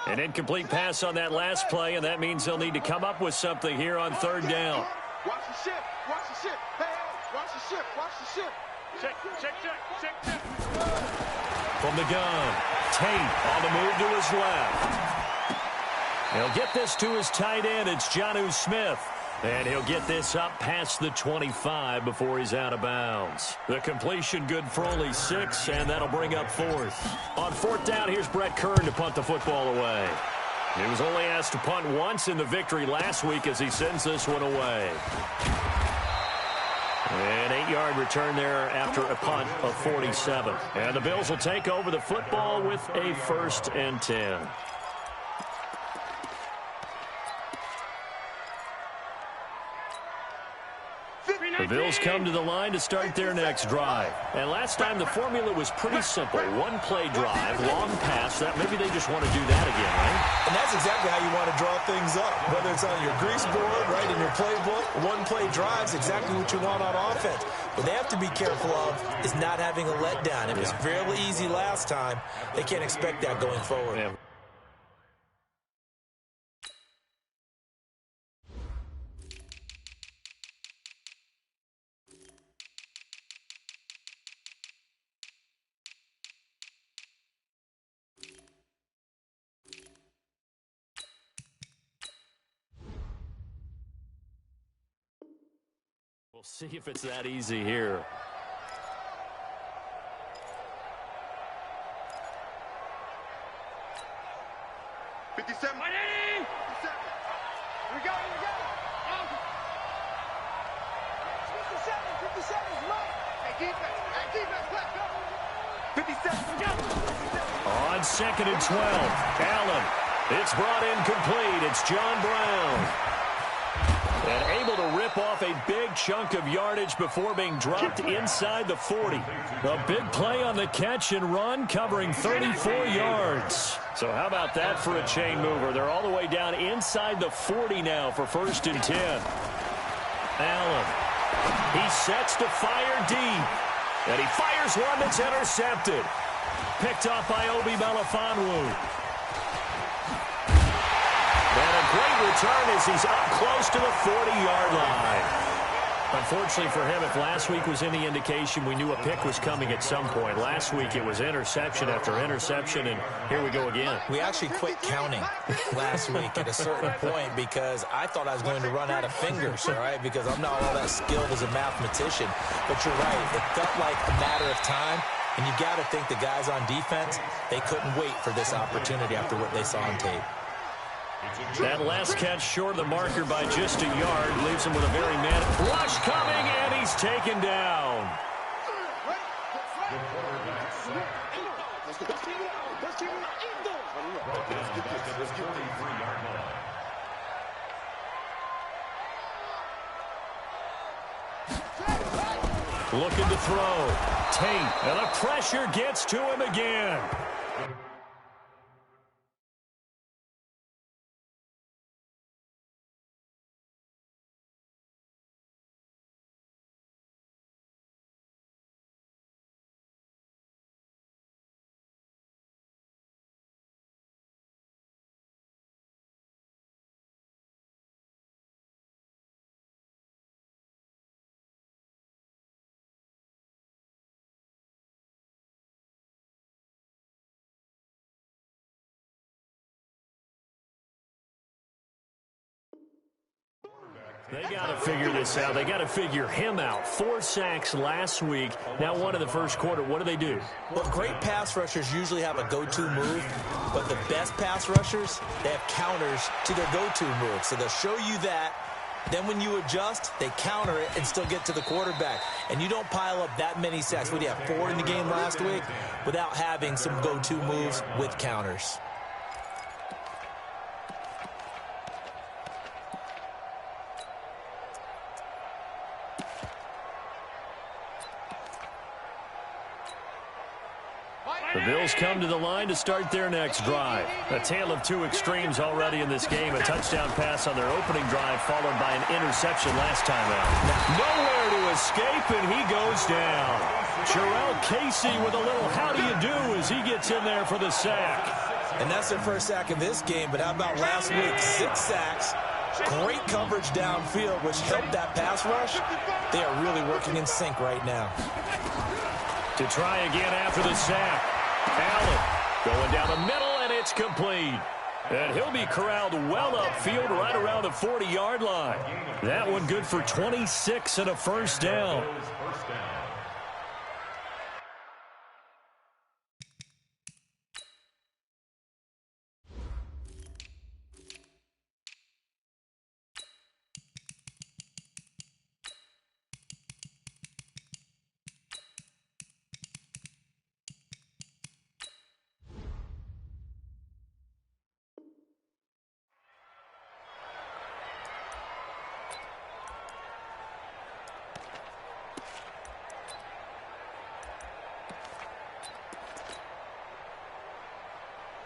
An incomplete pass on that last play, and that means they'll need to come up with something here on third down. Watch the ship. Watch the ship. Hey, watch the ship. Watch the ship. Check. From the gun, Tate on the move to his left. He'll get this to his tight end. It's Jonnu Smith. And he'll get this up past the 25 before he's out of bounds. The completion good for only 6, and that'll bring up 4th. On 4th down, here's Brett Kern to punt the football away. He was only asked to punt once in the victory last week as he sends this one away. An 8-yard return there after a punt of 47. And the Bills will take over the football with a 1st and 10. The Bills come to the line to start their next drive. And last time the formula was pretty simple. One play drive, long pass. That maybe they just want to do that again, right? And that's exactly how you want to draw things up. Whether it's on your grease board, right, in your playbook, one play drive is exactly what you want on offense. What they have to be careful of is not having a letdown. It was fairly easy last time. They can't expect that going forward. Yeah. We'll see if it's that easy here. Here we go. 57 is mine. Hey, defense, let's go. 57, go. On 2nd and 12, Allen. It's brought in complete. It's John Brown. And able to rip off a big chunk of yardage before being dropped inside the 40. A big play on the catch and run, covering 34 yards. So how about that for a chain mover? They're all the way down inside the 40 now for 1st and 10. Allen. He sets to fire deep. And he fires one that's intercepted. Picked off by Obi Melifonwu. And a great return as he's up close to the 40-yard line. Unfortunately for him, if last week was any indication, we knew a pick was coming at some point. Last week it was interception after interception, and here we go again. We actually quit counting last week at a certain point because I thought I was going to run out of fingers, all right, because I'm not all that skilled as a mathematician. But you're right, it felt like a matter of time, and you got to think the guys on defense, they couldn't wait for this opportunity after what they saw on tape. That last catch short of the marker by just a yard leaves him with a very mad rush coming, and he's taken down. Looking to throw. Tate, and the pressure gets to him again. They got to figure this out. They got to figure him out. 4 sacks last week. Now 1 in the first quarter. What do? Well, great pass rushers usually have a go-to move, but the best pass rushers, they have counters to their go-to move. So they'll show you that. Then when you adjust, they counter it and still get to the quarterback. And you don't pile up that many sacks. What do you have, 4 in the game last week? Without having some go-to moves with counters. The Bills come to the line to start their next drive. A tale of 2 extremes already in this game. A touchdown pass on their opening drive followed by an interception last time out. Nowhere to escape, and he goes down. Jarrell Casey with a little how do you do as he gets in there for the sack. And that's their first sack of this game, but how about last week? 6 sacks, great coverage downfield, which helped that pass rush. They are really working in sync right now. To try again after the sack. Allen going down the middle, and it's complete. And he'll be corralled well upfield right around the 40-yard line. That one good for 26 and a first down.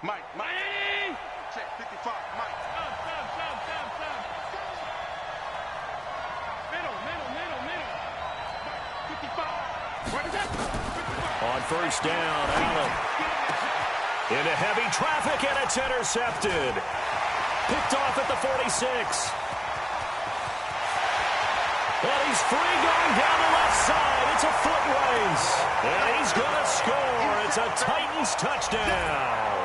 Mike. Check 55, Mike. Middle. Mike, 55. What is that? 55. On first down, Allen. Into heavy traffic, and it's intercepted. Picked off at the 46. And he's free going down the left side. It's a foot race. And he's going to score. It's a Titans touchdown.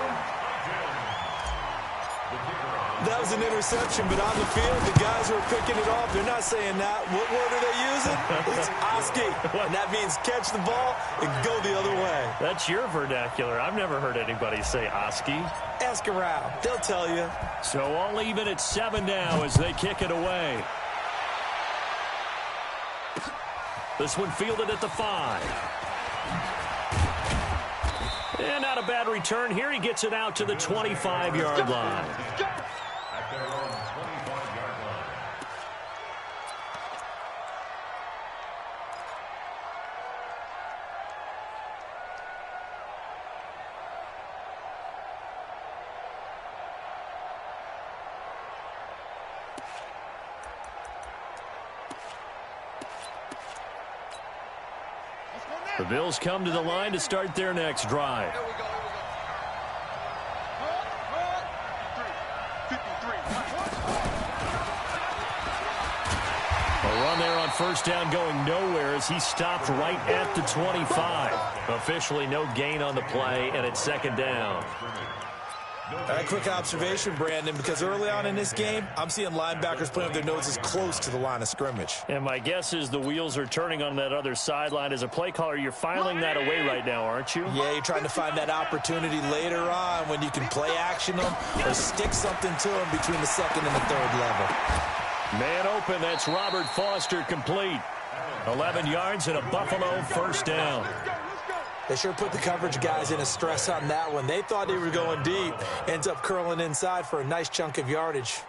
That was an interception, but on the field, the guys who are picking it off, they're not saying that. What word are they using? It's Oski. And that means catch the ball and go the other way. That's your vernacular. I've never heard anybody say Oski. Ask around. They'll tell you. So all even at 7 now as they kick it away. This one fielded at the 5. And not a bad return here. He gets it out to the 25-yard line. The Bills come to the line to start their next drive. Here we go. 53. A run there on first down going nowhere as he stopped right at the 25. Officially no gain on the play, and it's second down. A quick observation, Brandon, because early on in this game, I'm seeing linebackers playing with their noses close to the line of scrimmage. And my guess is the wheels are turning on that other sideline. As a play caller, you're filing that away right now, aren't you? Yeah, you're trying to find that opportunity later on when you can play action them or stick something to them between the second and the third level. Man open, that's Robert Foster complete. 11 yards and a Buffalo first down. They sure put the coverage guys in a stress on that one. They thought they were going deep. Ends up curling inside for a nice chunk of yardage.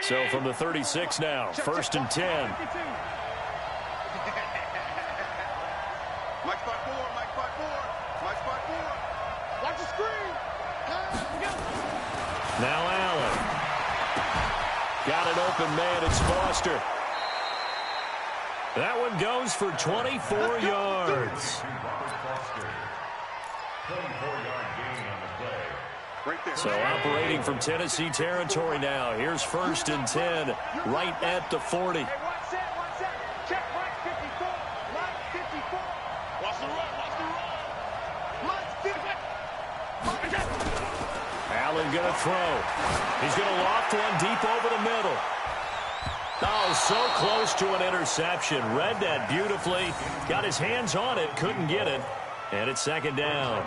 So from the 36 now, first and 10. Mike 5-4. Watch the screen. Now Allen. Got an open man, it's Foster. That one goes for 24 yards. So operating from Tennessee territory now. Here's first and 10 right at the 40. Hey, watch that. Check Mike 54. Watch the run. Mike 54. Allen going to throw. He's going to loft one deep over the middle. Oh, so close to an interception. Read that beautifully. Got his hands on it. Couldn't get it. And it's second down.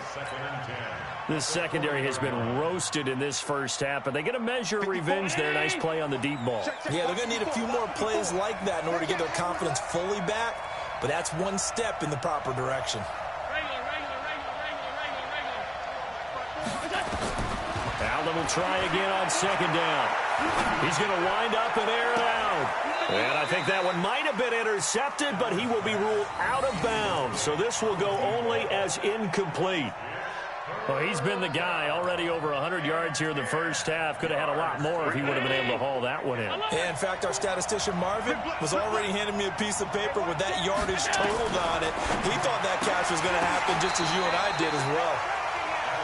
This secondary has been roasted in this first half, but they get a measure of revenge there. Nice play on the deep ball. Yeah, they're going to need a few more plays like that in order to get their confidence fully back, but that's one step in the proper direction. Allen will try again on second down. He's going to wind up and air it out. And I think that one might have been intercepted, but he will be ruled out of bounds. So this will go only as incomplete. Well, he's been the guy already over 100 yards here in the first half. Could have had a lot more if he would have been able to haul that one in. Yeah, in fact, our statistician Marvin was already handing me a piece of paper with that yardage totaled on it. He thought that catch was going to happen just as you and I did as well.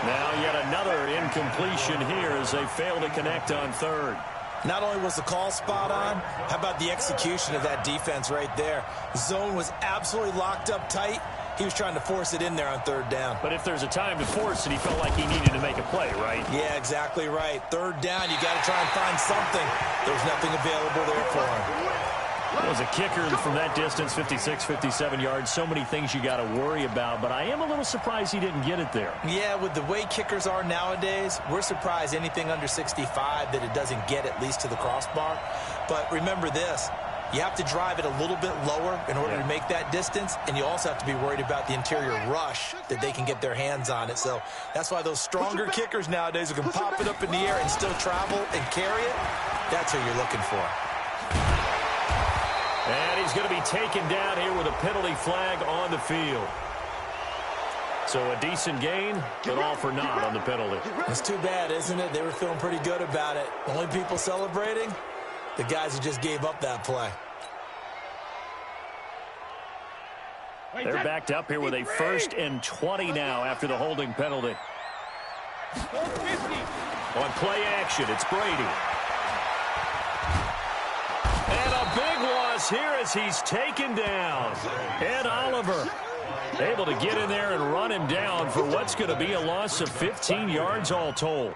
Now yet another incompletion here as they fail to connect on third. Not only was the call spot on, how about the execution of that defense right there? Zone was absolutely locked up tight. He was trying to force it in there on third down. But if there's a time to force it, he felt like he needed to make a play, right? Yeah, exactly right. Third down, you got to try and find something. There's nothing available there for him. Well, as a kicker from that distance, 56, 57 yards, so many things you got to worry about, but I am a little surprised he didn't get it there. Yeah, with the way kickers are nowadays, we're surprised anything under 65 that it doesn't get at least to the crossbar. But remember this. You have to drive it a little bit lower in order to make that distance, and you also have to be worried about the interior rush that they can get their hands on it. So that's why those stronger kickers nowadays who can pop it up in the air and still travel and carry it, that's who you're looking for. And he's going to be taken down here with a penalty flag on the field. So a decent gain, but all for naught on the penalty. It's too bad, isn't it? They were feeling pretty good about it. Only people celebrating? The guys who just gave up that play. They're backed up here with a 1st and 20 now after the holding penalty. On play action, it's Brady. And a big loss here as he's taken down. Ed Oliver able to get in there and run him down for what's going to be a loss of 15 yards all told.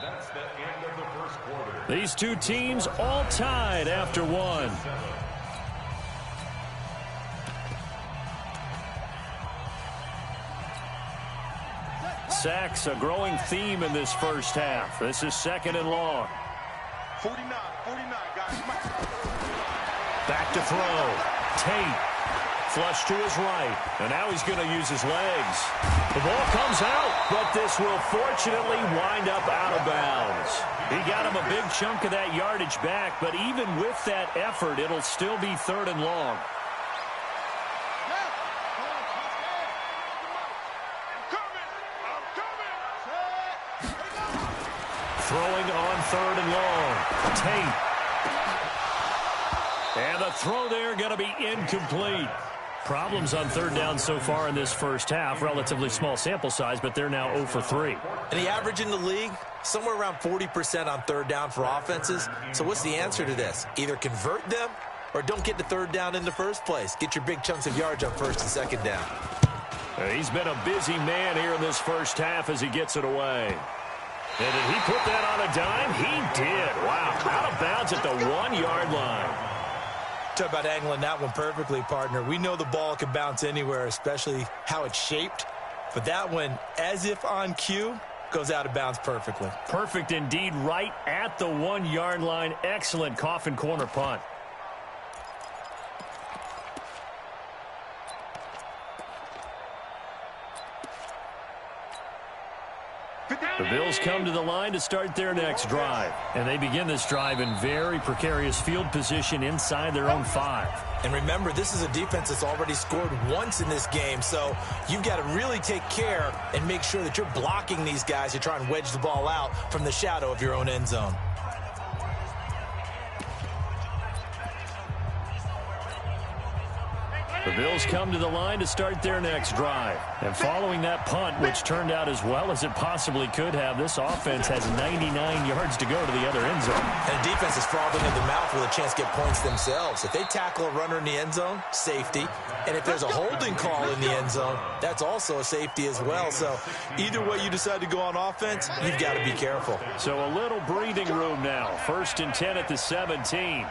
That's the end of the first quarter. These two teams all tied after one. Sacks, a growing theme in this first half. This is 2nd and long. 49, guys. Back to throw. Tate. Flush to his right. And now he's going to use his legs. The ball comes out, but this will fortunately wind up out of bounds. He got him a big chunk of that yardage back, but even with that effort, it'll still be 3rd and long. Throwing on 3rd and long. Tate. And the throw there going to be incomplete. Problems on 3rd down so far in this first half. Relatively small sample size, but they're now 0 for 3. And the average in the league, somewhere around 40% on 3rd down for offenses. So what's the answer to this? Either convert them or don't get to 3rd down in the first place. Get your big chunks of yards on 1st and 2nd down. He's been a busy man here in this first half as he gets it away. And did he put that on a dime? He did. Wow. Out of bounds at the 1-yard line. Talk about angling that one perfectly, partner. We know the ball can bounce anywhere, especially how it's shaped. But that one, as if on cue, goes out of bounds perfectly. Perfect indeed, right at the 1-yard line. Excellent coffin corner punt. The Bills come to the line to start their next drive. And they begin this drive in very precarious field position inside their own 5. And remember, this is a defense that's already scored once in this game, so you've got to really take care and make sure that you're blocking these guys to try and wedge the ball out from the shadow of your own end zone. The Bills come to the line to start their next drive. And following that punt, which turned out as well as it possibly could have, this offense has 99 yards to go to the other end zone. And the defense is frothing at the mouth with a chance to get points themselves. If they tackle a runner in the end zone, safety. And if there's a holding call in the end zone, that's also a safety as well. So either way you decide to go on offense, you've got to be careful. So a little breathing room now. 1st and 10 at the 17.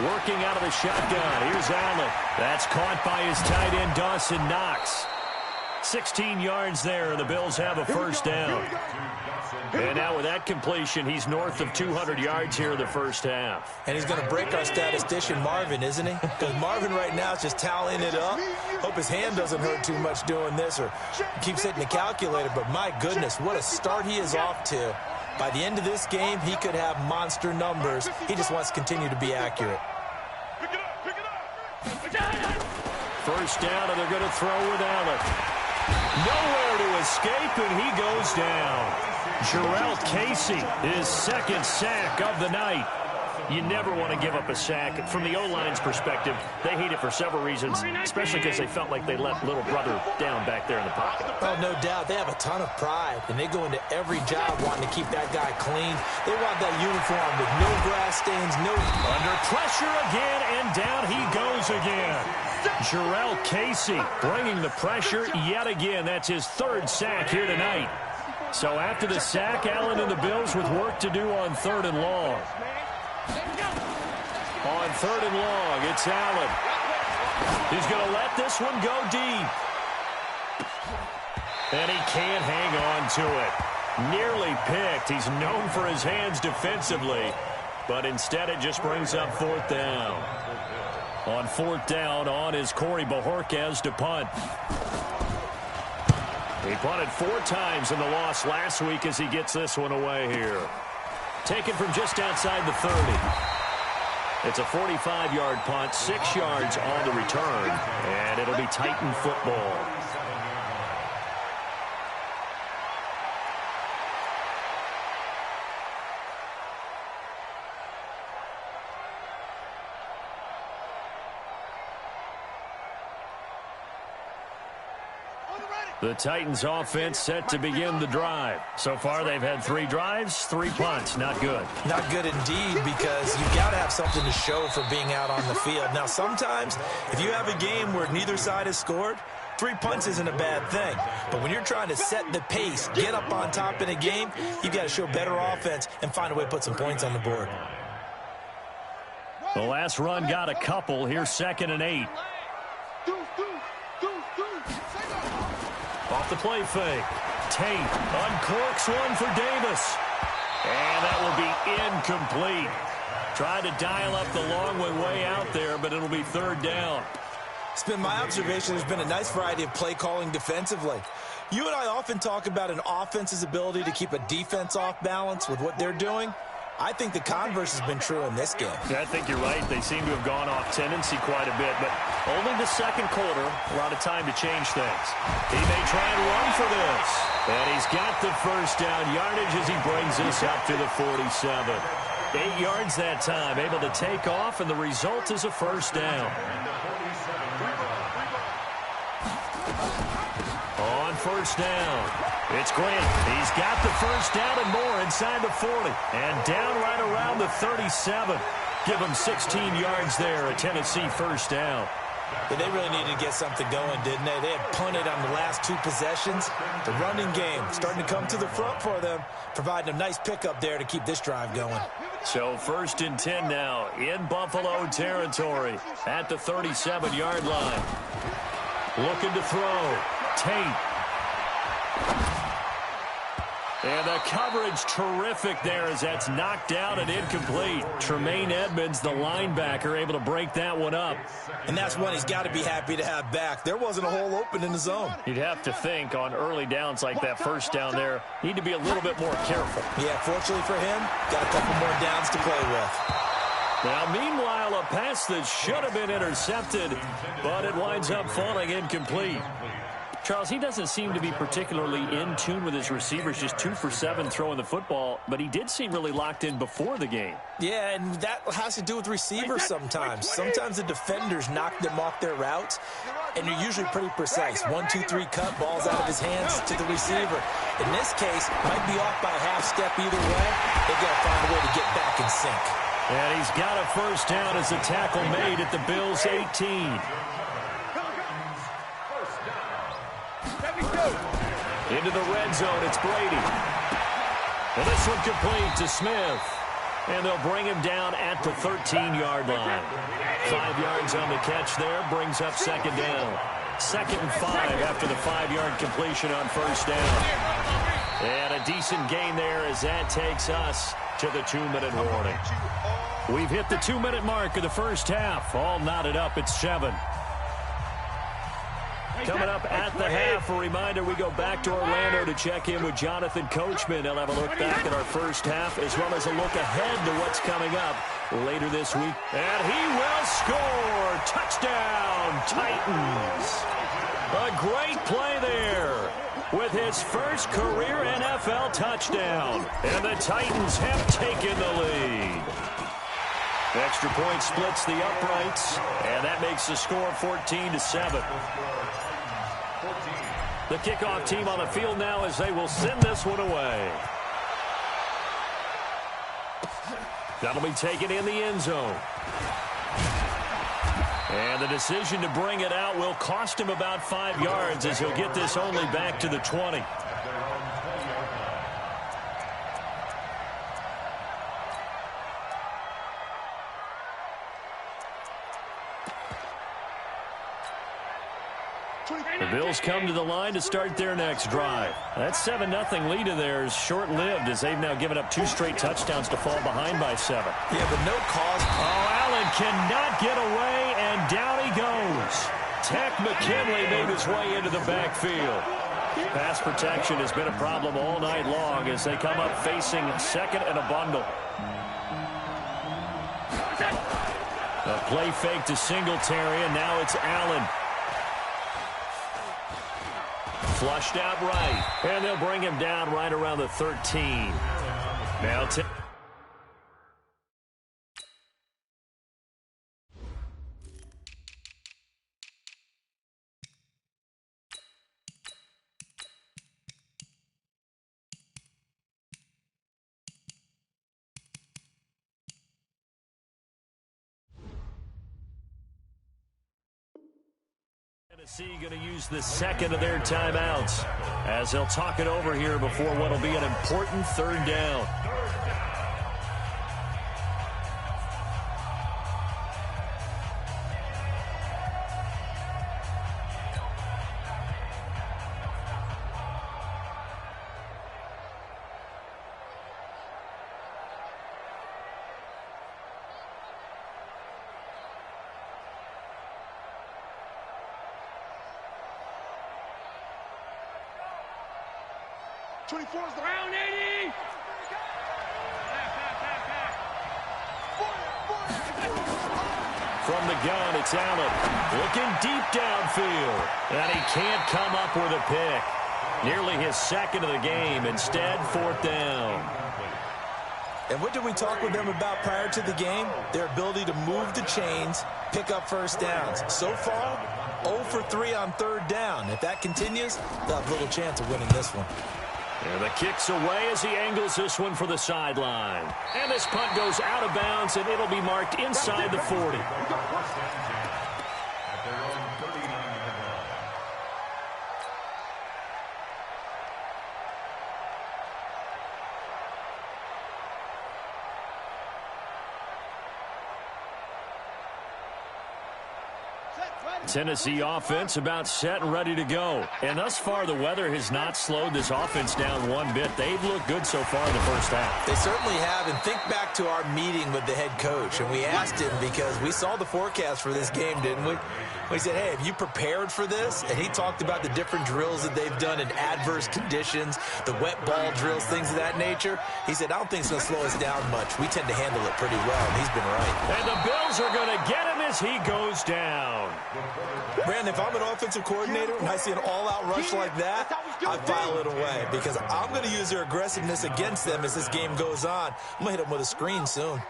Working out of the shotgun. Here's Allen. That's caught by his tight end, Dawson Knox. 16 yards there, and the Bills have a 1st down. And now with that completion, he's north of 200 yards here in the first half. And he's going to break our statistician, Marvin, isn't he? Because Marvin right now is just tallying it up. Hope his hand doesn't hurt too much doing this or keeps hitting the calculator. But my goodness, what a start he is off to. By the end of this game, he could have monster numbers. He just wants to continue to be accurate. First down, and they're going to throw with Allen. Nowhere to escape, and he goes down. Jarrell Casey, his second sack of the night. You never want to give up a sack. From the O-line's perspective, they hate it for several reasons, especially because they felt like they let little brother down back there in the pocket. Oh, no doubt. They have a ton of pride, and they go into every job wanting to keep that guy clean. They want that uniform with no grass stains, no... Under pressure again, and down he goes again. Jarrell Casey bringing the pressure yet again. That's his third sack here tonight. So after the sack, Allen and the Bills with work to do on 3rd and long. On 3rd and long, it's Allen. He's going to let this one go deep. And he can't hang on to it. Nearly picked. He's known for his hands defensively. But instead it just brings up 4th down. On 4th down, on is Corey Bojorquez to punt. He punted 4 times in the loss last week as he gets this one away here. Taken from just outside the 30. It's a 45-yard punt, 6 yards on the return, and it'll be Titan football. The Titans offense set to begin the drive. So far, they've had 3 drives, 3 punts. Not good. Not good indeed, because you've got to have something to show for being out on the field. Now, sometimes, if you have a game where neither side has scored, 3 punts isn't a bad thing. But when you're trying to set the pace, get up on top in a game, you've got to show better offense and find a way to put some points on the board. The last run got a couple. Here's 2nd and 8. Off the play fake. Tate uncorks one for Davis. And that will be incomplete. Tried to dial up the long way out there, but it'll be 3rd down. It's been my observation there's been a nice variety of play calling defensively. You and I often talk about an offense's ability to keep a defense off balance with what they're doing. I think the converse has been true in this game. I think you're right. They seem to have gone off tendency quite a bit, but only the 2nd quarter, a lot of time to change things. He may try and run for this. And he's got the 1st down yardage as he brings this up to the 47. 8 yards that time, able to take off, and the result is a 1st down. On 1st down, it's Grant. He's got the 1st down and more inside the 40. And down right around the 37. Give him 16 yards there, a Tennessee 1st down. Yeah, they really needed to get something going, didn't they? They had punted on the last 2 possessions. The running game starting to come to the front for them, providing a nice pickup there to keep this drive going. So 1st and 10 now in Buffalo territory at the 37-yard line. Looking to throw. Tate. And the coverage terrific there as that's knocked down and incomplete. Tremaine Edmonds, the linebacker, able to break that one up. And that's one he's got to be happy to have back. There wasn't a hole open in the zone. You'd have to think on early downs like that 1st down there, need to be a little bit more careful. Yeah, fortunately for him, got a couple more downs to play with. Now, meanwhile, a pass that should have been intercepted, but it winds up falling incomplete. Charles, he doesn't seem to be particularly in tune with his receivers, just 2 for 7 throwing the football, but he did seem really locked in before the game. Yeah, and that has to do with receivers sometimes. Sometimes the defenders knock them off their routes, and they're usually pretty precise. 1, 2, 3 cut, balls out of his hands to the receiver. In this case, might be off by a half step either way. They've got to find a way to get back in sync. And he's got a 1st down as a tackle made at the Bills' 18. Into the red zone, it's Brady. And this one complete to Smith. And they'll bring him down at the 13-yard line. 5 yards on the catch there, brings up 2nd down. 2nd and 5 after the 5-yard completion on 1st down. And a decent gain there as that takes us to the 2-minute warning. We've hit the 2-minute mark of the 1st half. All knotted up at 7. Coming up at the half, a reminder, we go back to Orlando to check in with Jonathan Coachman. He'll have a look back at our 1st half as well as a look ahead to what's coming up later this week. And he will score. Touchdown, Titans. A great play there with his first career NFL touchdown. And the Titans have taken the lead. Extra point splits the uprights, and that makes the score 14-7. The kickoff team on the field now as they will send this one away. That'll be taken in the end zone. And the decision to bring it out will cost him about 5 yards as he'll get this only back to the 20. The Bills come to the line to start their next drive. That 7-0 lead of theirs short-lived as they've now given up 2 straight touchdowns to fall behind by 7. Yeah, but no cause. Oh, Allen cannot get away, and down he goes. Tech McKinley made his way into the backfield. Pass protection has been a problem all night long as they come up facing second and a bundle. A play fake to Singletary, and now it's Allen. Flushed out right, and they'll bring him down right around the 13. Now Tennessee going to use the second of their timeouts as they'll talk it over here before what will be an important third down. Round 80. From the gun, it's Allen looking deep downfield, and he can't come up with a pick. Nearly his second of the game. Instead, 4th down. And what did we talk with them about prior to the game? Their ability to move the chains, pick up first downs. So far, 0 for 3 on 3rd down. If that continues, they'll have little chance of winning this one. And the kick's away as he angles this one for the sideline. And this punt goes out of bounds, and it'll be marked inside the 40. Tennessee offense about set and ready to go. And thus far, the weather has not slowed this offense down one bit. They've looked good so far in the first half. They certainly have. And think back to our meeting with the head coach. And we asked him because we saw the forecast for this game, didn't we? We said, hey, have you prepared for this? And he talked about the different drills that they've done in adverse conditions, the wet ball drills, things of that nature. He said, I don't think it's going to slow us down much. We tend to handle it pretty well, and he's been right. And the Bills are going to get him as he goes down. Brandon, if I'm an offensive coordinator and I see an all-out rush like that, I file it away because I'm going to use their aggressiveness against them as this game goes on. I'm going to hit them with a screen soon.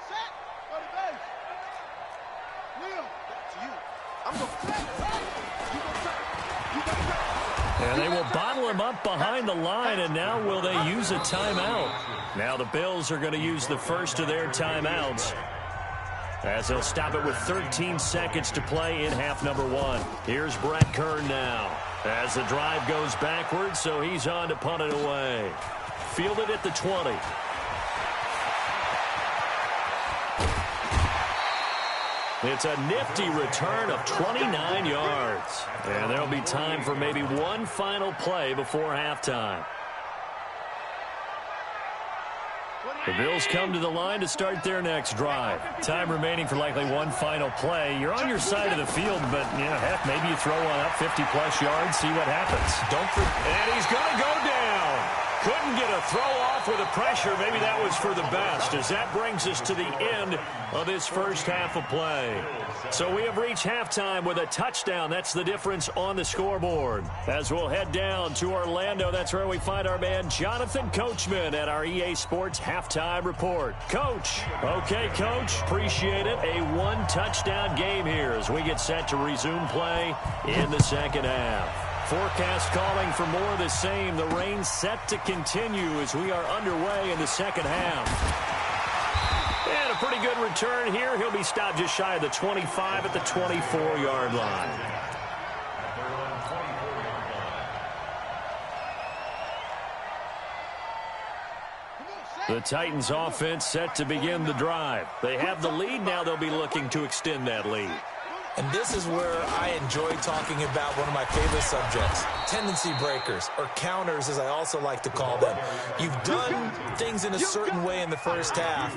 And they will bottle him up behind the line, and now will they use a timeout? Now the Bills are going to use the first of their timeouts as they'll stop it with 13 seconds to play in half number 1. Here's Brett Kern now as the drive goes backwards, so he's on to punt it away. Fielded at the 20. It's a nifty return of 29 yards. And there'll be time for maybe one final play before halftime. The Bills come to the line to start their next drive. Time remaining for likely one final play. You're on your side of the field, but, you know, heck, maybe you throw one up 50-plus yards, see what happens. Don't forget. And he's going to go down. Couldn't get a throw off with the pressure. Maybe that was for the best, as that brings us to the end of this first half of play. So we have reached halftime with a touchdown. That's the difference on the scoreboard. As we'll head down to Orlando, that's where we find our man Jonathan Coachman at our EA Sports Halftime Report. Coach. Okay, Coach. Appreciate it. A one-touchdown game here as we get set to resume play in the second half. Forecast calling for more of the same. The rain set to continue as we are underway in the second half. And a pretty good return here. He'll be stopped just shy of the 25 at the 24-yard line. The Titans offense set to begin the drive. They have the lead. Now they'll be looking to extend that lead. And this is where I enjoy talking about one of my favorite subjects, tendency breakers, or counters as I also like to call them. You've done things in a certain way in the first half,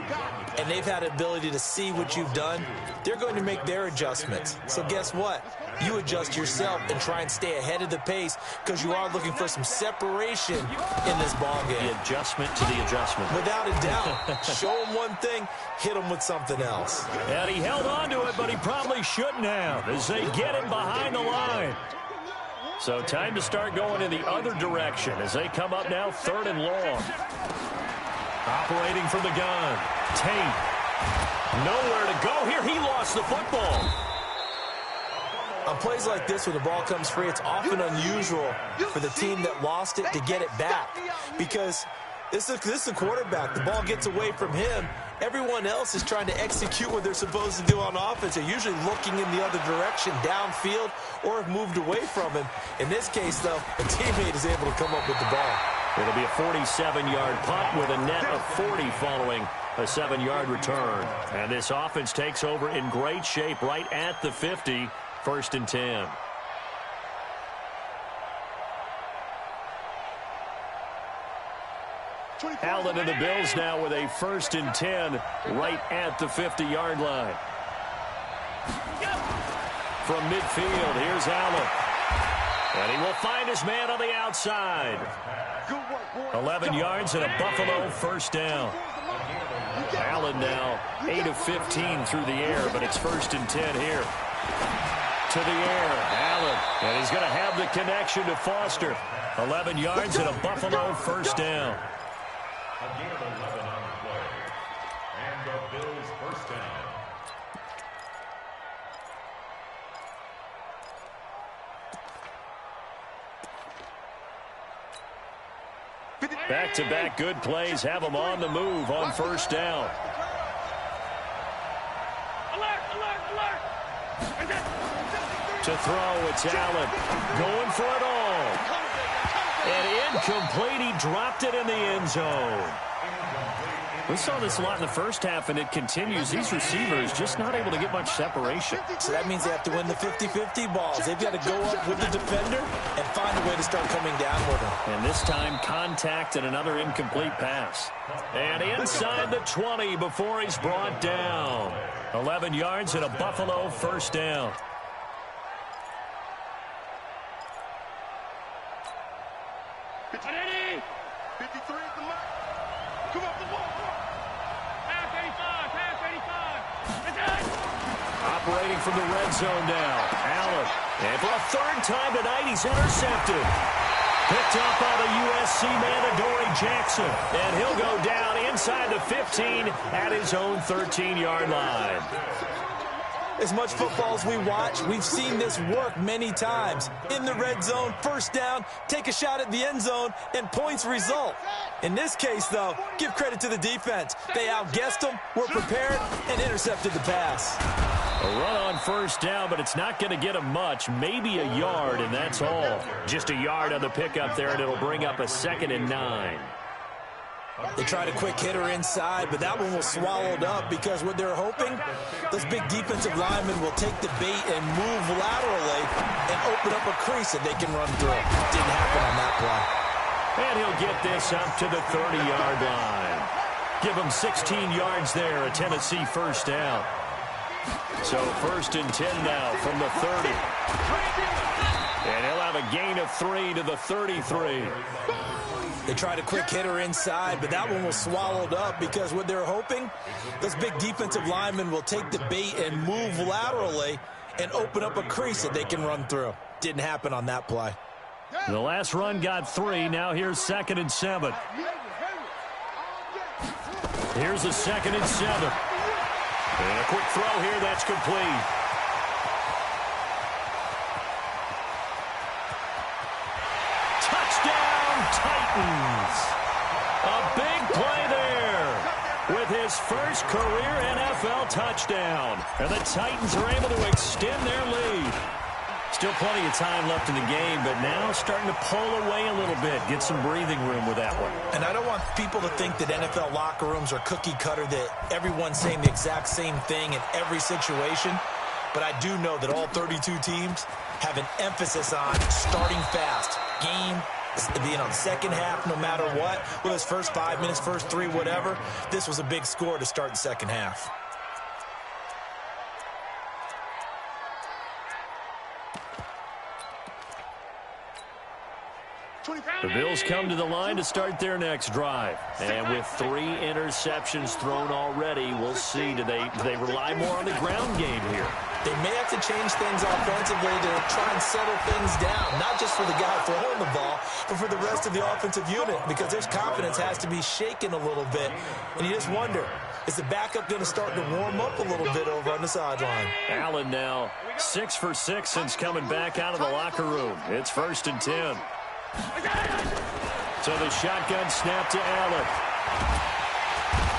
and they've had the ability to see what you've done. They're going to make their adjustments. So guess what? You adjust yourself and try and stay ahead of the pace because you are looking for some separation in this ball game. The adjustment to the adjustment. Without a doubt. Show them one thing, hit them with something else. And he held on to it, but he probably shouldn't have as they get him behind the line. So time to start going in the other direction as they come up now 3rd and long. Operating from the gun. Tate. Nowhere to go here. He lost the football. On plays like this, when the ball comes free, it's often unusual for the team that lost it to get it back because this is the quarterback. The ball gets away from him. Everyone else is trying to execute what they're supposed to do on offense. They're usually looking in the other direction, downfield, or have moved away from him. In this case, though, a teammate is able to come up with the ball. It'll be a 47-yard punt with a net of 40 following a 7-yard return. And this offense takes over in great shape right at the 50. 1st and 10. Allen and the Bills now with a 1st and 10 right at the 50-yard line. From midfield, here's Allen. And he will find his man on the outside. 11 yards and a Buffalo 1st down. Allen now 8 of 15 through the air, but it's 1st and 10 here. To the air, Allen, and he's going to have the connection to Foster. 11 yards and a Buffalo 1st down. Again, 11 on the play. And the Bills 1st down. Back-to-back good plays have them on the move on 1st down. To throw, it's Allen going for it all. And incomplete, he dropped it in the end zone. We saw this a lot in the first half, and it continues. These receivers just not able to get much separation. So that means they have to win the 50-50 balls. They've got to go up with the defender and find a way to start coming down with him. And this time, contact and another incomplete pass. And inside the 20 before he's brought down. 11 yards and a Buffalo 1st down. Operating from the red zone now. Allen. And for a 3rd time tonight, he's intercepted. Picked up by the USC man, Adoree Jackson. And he'll go down inside the 15 at his own 13-yard line. As much football as we watch, we've seen this work many times. In the red zone, 1st down, take a shot at the end zone, and points result. In this case, though, give credit to the defense. They outguessed them, were prepared, and intercepted the pass. A run on 1st down, but it's not going to get him much. Maybe a yard, and that's all. Just a yard on the pickup there, and it'll bring up a 2nd and 9. They tried a quick hitter inside, but that one was swallowed up because what they're hoping, those big defensive linemen will take the bait and move laterally and open up a crease that they can run through. Didn't happen on that play. And he'll get this up to the 30-yard line. Give him 16 yards there, a Tennessee 1st down. So 1st and 10 now from the 30. And he'll have a gain of 3 to the 33. They tried a quick hitter inside, but that one was swallowed up because what they're hoping, those big defensive linemen will take the bait and move laterally and open up a crease that they can run through. Didn't happen on that play. The last run got 3. Now here's 2nd and 7. Here's a 2nd and 7. And a quick throw here. That's complete. Touchdown, Titans. A big play there with his first career NFL touchdown. And the Titans are able to extend their lead. Still plenty of time left in the game, but now starting to pull away a little bit, get some breathing room with that one. And I don't want people to think that NFL locker rooms are cookie cutter, that everyone's saying the exact same thing in every situation. But I do know that all 32 teams have an emphasis on starting fast. Game, the second half, no matter what, whether it's first 5 minutes, first 3, whatever. This was a big score to start the second half. The Bills come to the line to start their next drive. And with 3 interceptions thrown already, we'll see. Do they rely more on the ground game here? They may have to change things offensively to try and settle things down, not just for the guy throwing the ball, but for the rest of the offensive unit, because their confidence has to be shaken a little bit. And you just wonder, is the backup going to start to warm up a little bit over on the sideline? Allen now 6 for 6 since coming back out of the locker room. It's 1st and 10. So the shotgun snap to Allen.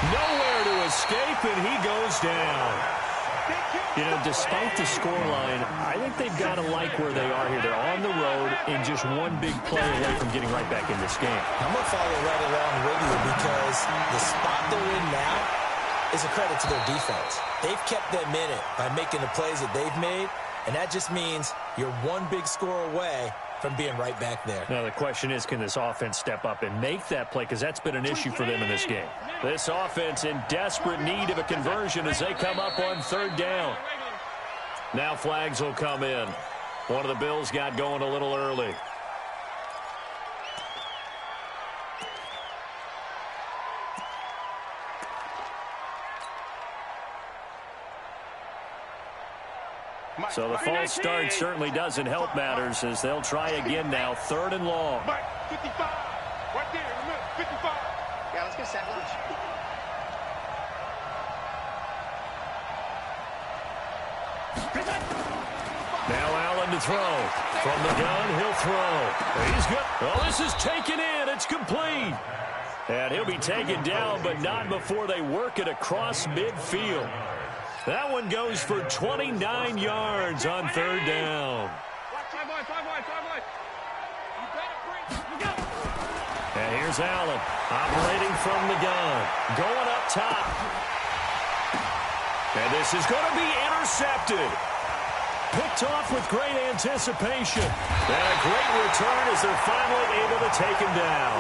Nowhere to escape, and he goes down. You know, despite the scoreline, I think they've got to like where they are here. They're on the road and just one big play away from getting right back in this game. I'm going to follow right along with you because the spot they're in now is a credit to their defense. They've kept them in it by making the plays that they've made, and that just means you're one big score away from being right back there. Now, the question is, can this offense step up and make that play? Because that's been an issue for them in this game. This offense in desperate need of a conversion as they come up on 3rd down. Now flags will come in. One of the Bills got going a little early. So the false start certainly doesn't help matters as they'll try again now. 3rd and long. 55. Right there in the middle. 55. Yeah, let's get set lunch. Now Allen to throw. From the gun, he'll throw. He's good. Oh, this is taken in. It's complete. And he'll be taken down, but not before they work it across midfield. That one goes for 29 yards on 3rd down. And here's Allen operating from the gun. Going up top. And this is going to be intercepted. Picked off with great anticipation. And a great return as they're finally able to take him down.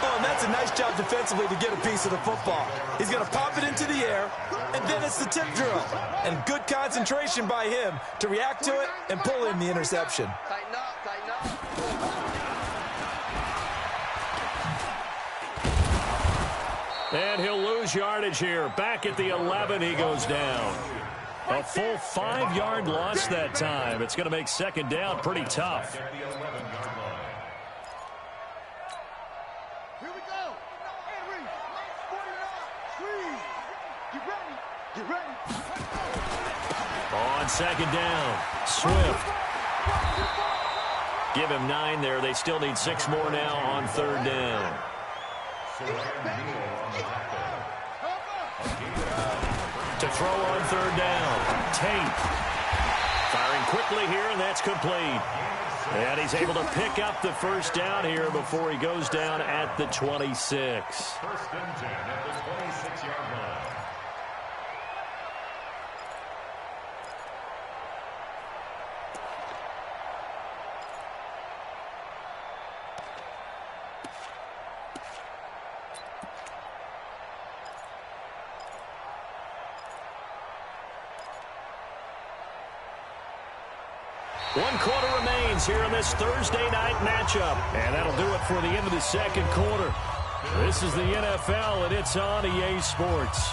Oh, and that's a nice job defensively to get a piece of the football. He's going to pop it into the air, and then it's the tip drill. And good concentration by him to react to it and pull in the interception. Tighten up, tighten up. And he'll lose yardage here. Back at the 11, he goes down. A full 5-yard loss that time. It's going to make 2nd down pretty tough. Here we go. Henry, 49. Get ready. Get ready. On 2nd down, Swift. Give him 9 there. They still need 6 more now on 3rd down. To throw on 3rd down, Tate. Firing quickly here, and that's complete. And he's able to pick up the 1st down here before he goes down at the 26. 1st and 10 at the 26-yard line. 1 quarter remains here in this Thursday night matchup. And that'll do it for the end of the second quarter. This is the NFL, and it's on EA Sports.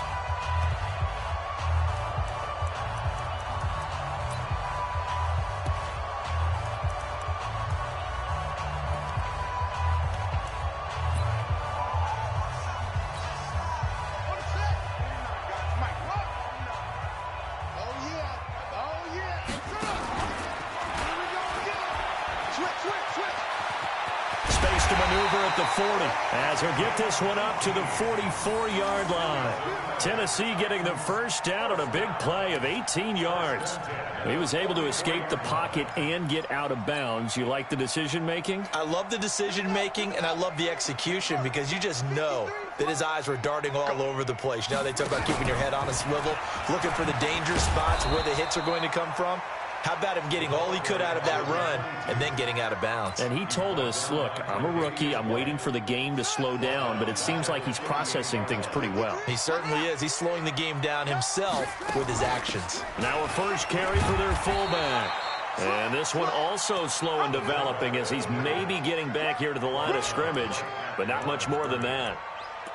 Space to maneuver at the 40 as he'll get this one up to the 44-yard line. Tennessee getting the first down on a big play of 18 yards. He was able to escape the pocket and get out of bounds. You like the decision-making? I love the decision-making, and I love the execution because you just know that his eyes were darting all over the place. You know, they talk about keeping your head on a swivel, looking for the danger spots where the hits are going to come from. How about him getting all he could out of that run and then getting out of bounds? And he told us, look, I'm a rookie. I'm waiting for the game to slow down, but it seems like he's processing things pretty well. He certainly is. He's slowing the game down himself with his actions. Now a first carry for their fullback. And this one also slow in developing as he's maybe getting back here to the line of scrimmage, but not much more than that.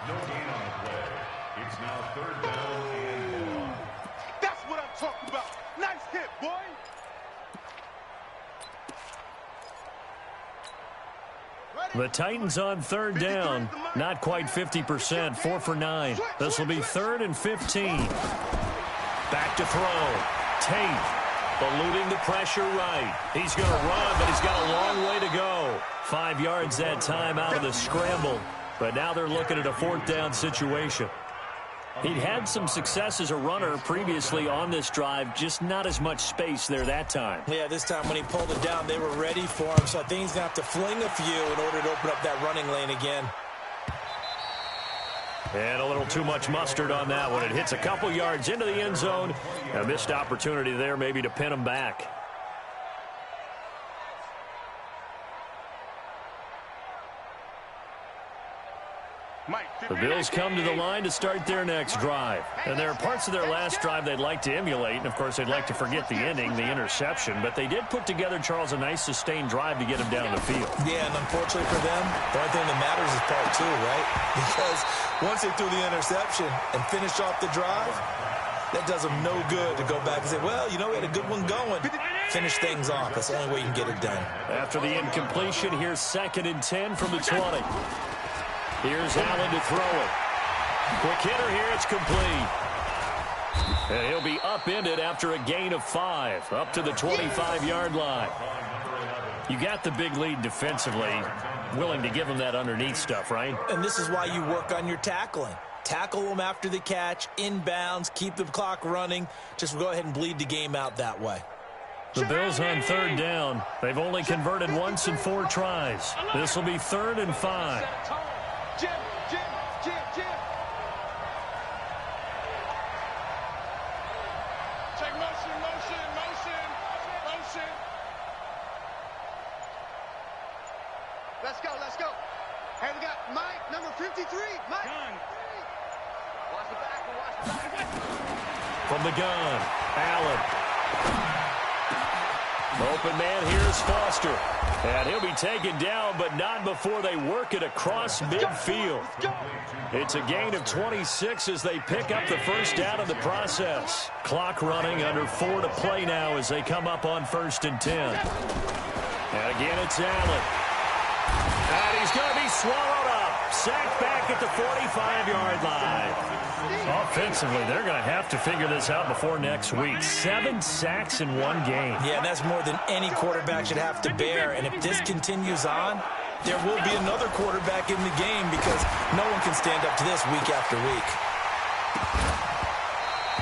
No gain on the play. It's now 3rd down and 1. That's what I'm talking about. Nice hit, boy. The Titans on 3rd down, not quite 50%, 4 for 9. This will be 3rd and 15. Back to throw. Tate eluding the pressure right. He's going to run, but he's got a long way to go. 5 yards that time out of the scramble, but now they're looking at a 4th down situation. He'd had some success as a runner previously on this drive, just not as much space there that time. Yeah, this time when he pulled it down, they were ready for him, so I think he's going to have to fling a few in order to open up that running lane again. And a little too much mustard on that one. It hits a couple yards into the end zone. A missed opportunity there maybe to pin him back. The Bills come to the line to start their next drive. And there are parts of their last drive they'd like to emulate. And, of course, they'd like to forget the ending, the interception. But they did put together, Charles, a nice sustained drive to get him down the field. Yeah, and unfortunately for them, the only thing that matters is part 2, right? Because once they threw the interception and finished off the drive, that does them no good to go back and say, well, you know, we had a good one going. Finish things off. That's the only way you can get it done. After the incompletion, here's 2nd and 10 from the 20. Here's Allen to throw it. Quick hitter here, it's complete. And he'll be upended after a gain of 5, up to the 25-yard line. You got the big lead defensively, willing to give him that underneath stuff, right? And this is why you work on your tackling. Tackle them after the catch, inbounds, keep the clock running. Just go ahead and bleed the game out that way. The Bills on 3rd down. They've only converted once in 4 tries. This will be 3rd and 5. Jim. Take motion. Let's go. Hey, we got Mike, number 53. Mike. Watch the back. From the gun, Allen. Open man, here's Foster. And he'll be taken down, but not before they work it across midfield. It's a gain of 26 as they pick up the first down in the process. Clock running, under 4 to play now as they come up on 1st and 10. And again, it's Allen. And he's going to be swallowed up. Sacked back at the 45-yard line. Offensively, they're going to have to figure this out before next week. 7 sacks in 1 game. Yeah, and that's more than any quarterback should have to bear. And if this continues on, there will be another quarterback in the game because no one can stand up to this week after week.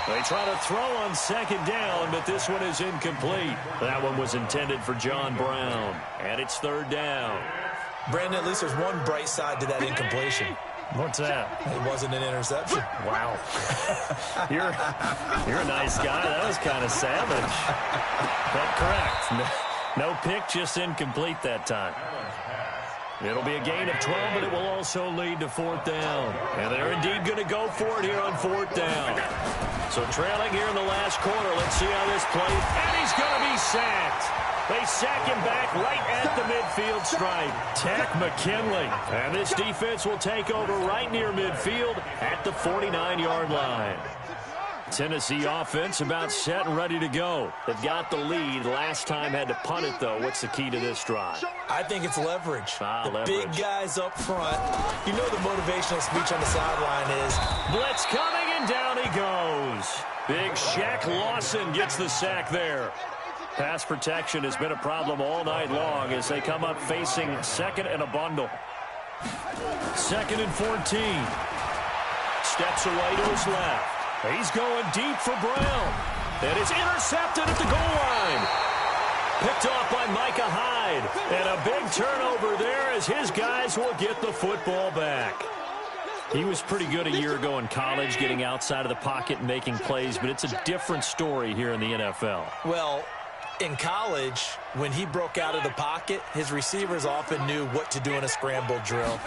They try to throw on 2nd down, but this one is incomplete. That one was intended for John Brown. And it's 3rd down. Brandon, at least there's one bright side to that incompletion. What's that? It wasn't an interception. Wow. You're a nice guy. That was kind of savage. But correct. No pick, just incomplete that time. It'll be a gain of 12, but it will also lead to 4th down. And they're indeed going to go for it here on 4th down. So trailing here in the last quarter. Let's see how this plays. And he's going to be sacked. They sack him back right at the midfield stripe. Tack McKinley. And this defense will take over right near midfield at the 49-yard line. Tennessee offense about set and ready to go. They've got the lead. Last time had to punt it, though. What's the key to this drive? I think it's leverage. Leverage. Big guys up front. You know the motivational speech on the sideline is, blitz coming, and down he goes. Big Shaq Lawson gets the sack there. Pass protection has been a problem all night long as they come up facing second and a bundle. 2nd and 14. Steps away to his left. He's going deep for Brown. And it's intercepted at the goal line. Picked off by Micah Hyde. And a big turnover there as his guys will get the football back. He was pretty good a year ago in college, getting outside of the pocket and making plays, but it's a different story here in the NFL. well, in college, when he broke out of the pocket, his receivers often knew what to do in a scramble drill.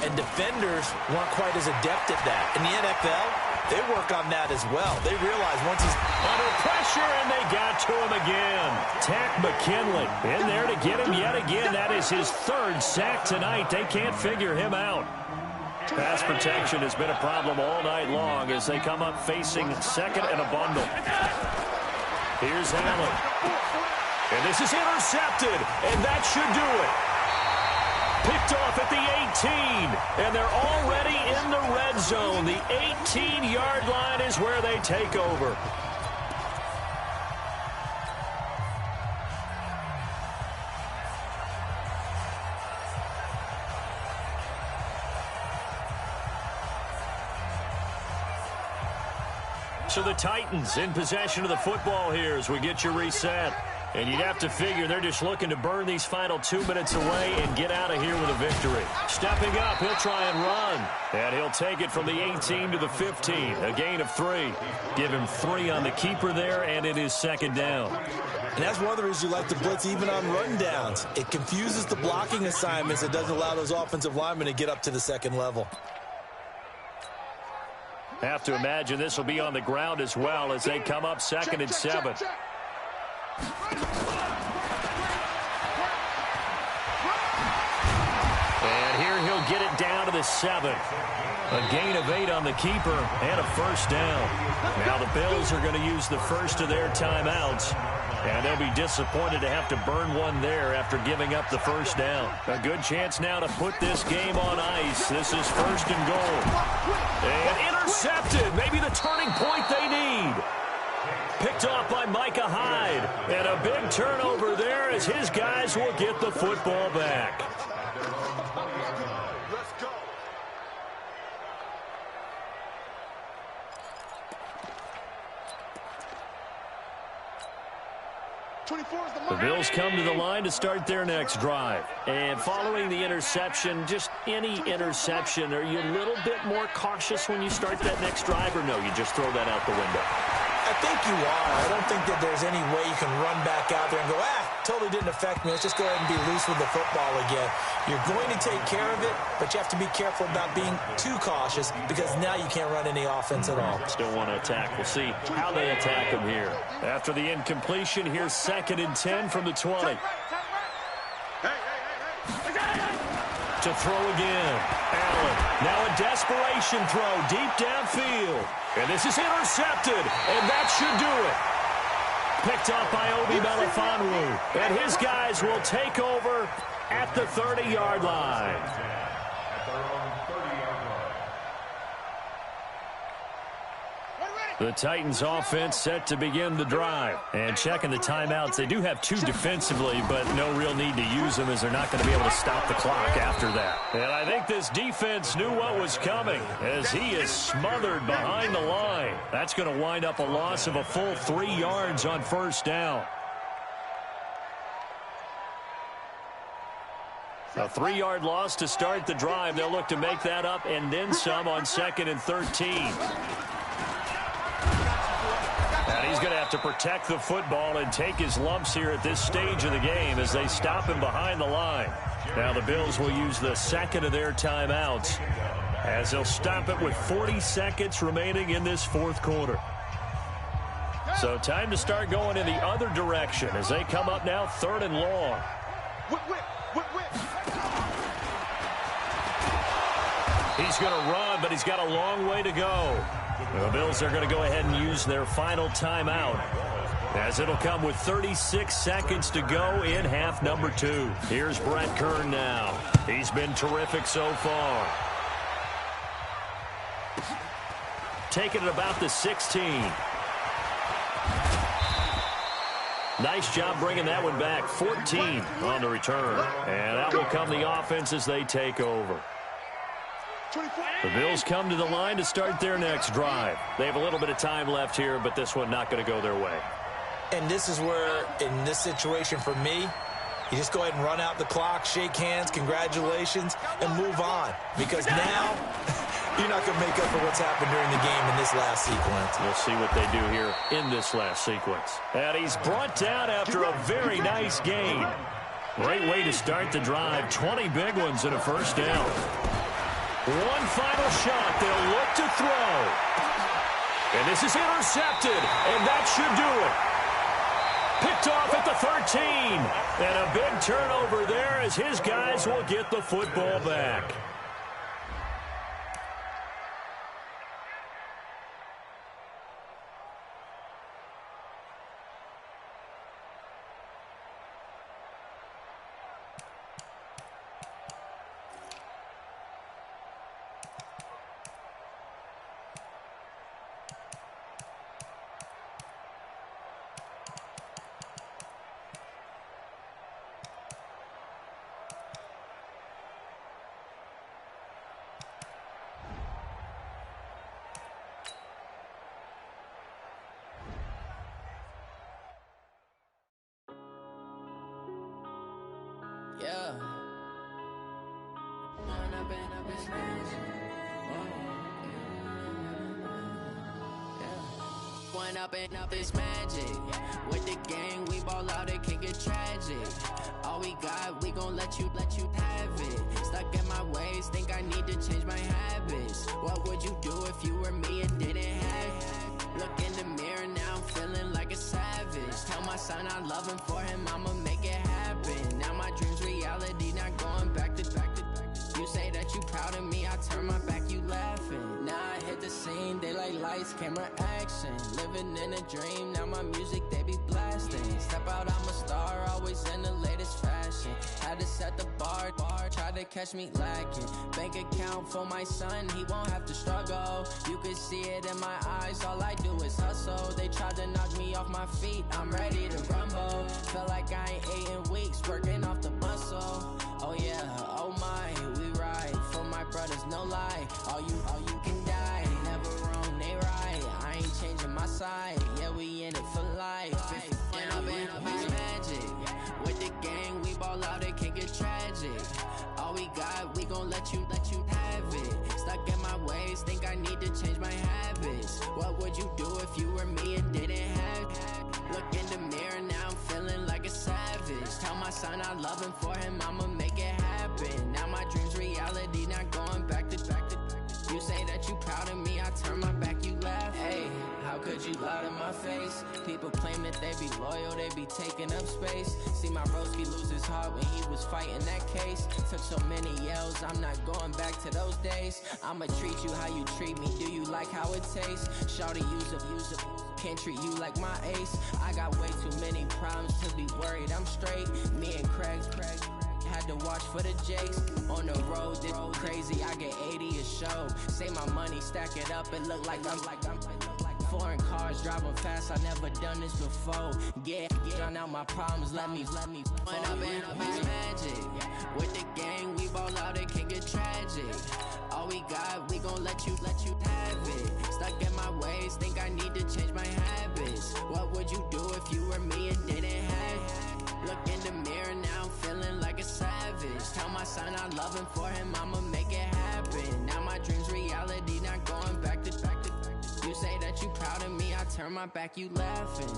And defenders weren't quite as adept at that. In the NFL, they work on that as well. They realize once he's under pressure, and they got to him again. Tack McKinley in there to get him yet again. That is his 3rd sack tonight. They can't figure him out. Pass protection has been a problem all night long as they come up facing second and a bundle. Here's Allen. And this is intercepted, and that should do it. Picked off at the 18, and they're already in the red zone. The 18-yard line is where they take over. So the Titans in possession of the football here as we get you reset. And you'd have to figure they're just looking to burn these final 2 minutes away and get out of here with a victory. Stepping up, he'll try and run. And he'll take it from the 18 to the 15. A gain of 3. Give him 3 on the keeper there, and it is 2nd down. And that's one of the reasons you like to blitz even on rundowns. It confuses the blocking assignments. It doesn't allow those offensive linemen to get up to the 2nd level. Have to imagine this will be on the ground as well as they come up 2nd and 7. And here he'll get it down to the 7. A gain of 8 on the keeper and a 1st down. Now the Bills are going to use the first of their timeouts. And they'll be disappointed to have to burn one there after giving up the 1st down. A good chance now to put this game on ice. This is 1st and goal. And intercepted. Maybe the turning point they need. Picked off by Micah Hyde. And a big turnover there as his guys will get the football back. The Bills come to the line to start their next drive. And following the interception, just any interception, are you a little bit more cautious when you start that next drive, or no, you just throw that out the window? I think you are. I don't think that there's any way you can run back out there and go, totally didn't affect me. Let's just go ahead and be loose with the football again. You're going to take care of it, but you have to be careful about being too cautious because now you can't run any offense at all. Still want to attack. We'll see how they attack him here. After the incompletion, here's 2nd and 10 from the 20. To throw again. Allen. Now a desperation throw deep downfield. And this is intercepted. And that should do it. Picked off by Obi Melifonwu. And his guys will take over at the 30-yard line. The Titans offense set to begin the drive. And checking the timeouts, they do have 2 defensively, but no real need to use them as they're not going to be able to stop the clock after that. And I think this defense knew what was coming as he is smothered behind the line. That's going to wind up a loss of a full 3 yards on 1st down. A 3-yard loss to start the drive. They'll look to make that up and then some on 2nd and 13. And he's going to have to protect the football and take his lumps here at this stage of the game as they stop him behind the line. Now the Bills will use the 2nd of their timeouts as they'll stop it with 40 seconds remaining in this 4th quarter. So time to start going in the other direction as they come up now 3rd and long. Whip, whip, whip, whip. He's going to run, but he's got a long way to go. The Bills are going to go ahead and use their final timeout, as it'll come with 36 seconds to go in half number 2. Here's Brett Kern now. He's been terrific so far. Taking it about the 16. Nice job bringing that one back. 14 on the return. And out will come the offense as they take over. The Bills come to the line to start their next drive. They have a little bit of time left here, but this one not going to go their way. And this is where, in this situation for me, you just go ahead and run out the clock, shake hands, congratulations, and move on. Because now, you're not going to make up for what's happened during the game in this last sequence. We'll see what they do here in this last sequence. And he's brought down after a very nice gain. Great way to start the drive. 20 big ones and a first down. One final shot. They'll look to throw. And this is intercepted. And that should do it. Picked off at the 13. And a big turnover there as his guys will get the football back. Yeah. One up and up is magic. With the gang, we ball out, it can get tragic. All we got, we gon' let you have it. Stuck in my ways, think I need to change my habits. What would you do if you were me and didn't have it? Look in the mirror, now I'm feeling like a savage. Tell my son I love him, for him I'ma make it happen. Now my dream's reality, not going back to. You say that you proud of me, I turn my back, you laughing. Now I hit the scene, they like lights, camera, action. Living in a dream, now my music, they be blasting. Step out, I'm a star, always in the latest fashion. Had to set the bar, try to catch me lacking. Bank account for my son, he won't have to struggle. You can see it in my eyes, all I do is hustle. They tried to knock me off my feet, I'm ready to rumble. Feel like I ain't ate in weeks, working off the muscle. Oh yeah, oh my, we ride for my brothers, no lie. All you can die, never wrong, they right. I ain't changing my side, yeah, we in it for life. And I've been magic. With the gang, we ball out, it can get tragic. All we got, we gon' let you have it. Stuck in my ways, think I need to change my habits. What would you do if you were me and didn't have it? Look in the mirror, now I'm feeling like a savage. Tell my son I love him, for him I'ma make it happen. Now my dream's reality, not going back to. You say that you proud of me, I turn my back, you laugh. Hey, how could you lie to my face? People claim that they be loyal, they be taking up space. See my broski lose his heart when he was fighting that case. Took so many yells, I'm not going back to those days. I'ma treat you how you treat me, do you like how it tastes? Shawty, use up, can't treat you like my ace. I got way too many problems to be worried, I'm straight. Me and Craig had to watch for the Jakes. On the road, this crazy, I get 80 a show. Say my money, stack it up, it look like I'm foreign cars driving fast, I never done this before. Drown out my problems, let me When up is magic. With the gang, we ball out, it can get tragic. All we got, we gon' let you have it. Stuck in my ways, think I need to change my habits. What would you do if you were me and didn't have it? Look in the mirror, now I'm feeling like a savage. Tell my son I love him, for him I'ma make it happen. Now my dream's reality, not going back to. You say that you proud of me, I turn my back, you laughing.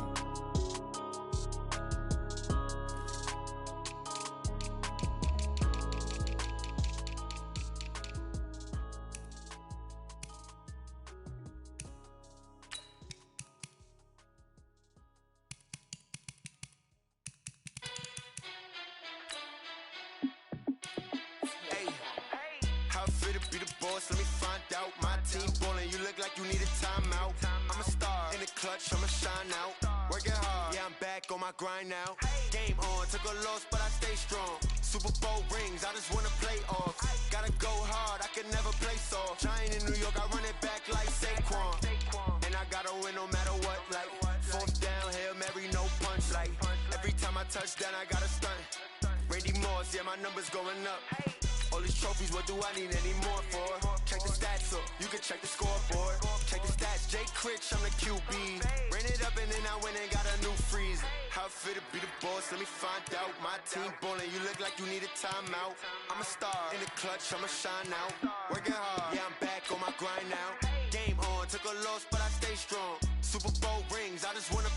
fit to be the boss? Let me find out. My team ballin', you look like you need a timeout. I'm a star in the clutch, I'ma shine out. Working hard, yeah, I'm back on my grind now. Game on, took a loss, but I stay strong. Super Bowl rings, I just wanna play off. Gotta go hard, I can never play soft. Giant in New York, I run it back like Saquon. And I gotta win no matter what, like fourth down, Hail Mary, no punch. Like every time I touch down, I gotta stunt. Randy Moss, yeah, my numbers going up. All these trophies, what do I need any more for? Check the stats up, you can check the scoreboard. Check the stats, Jay Critch, I'm the QB. Ran it up and then I went and got a new freeze. How it fit to be the boss, let me find out. My team ballin', you look like you need a timeout. I'm a star in the clutch, I'ma shine out. Working hard, yeah, I'm back on my grind now. Game on, took a loss, but I stay strong. Super Bowl rings, I just wanna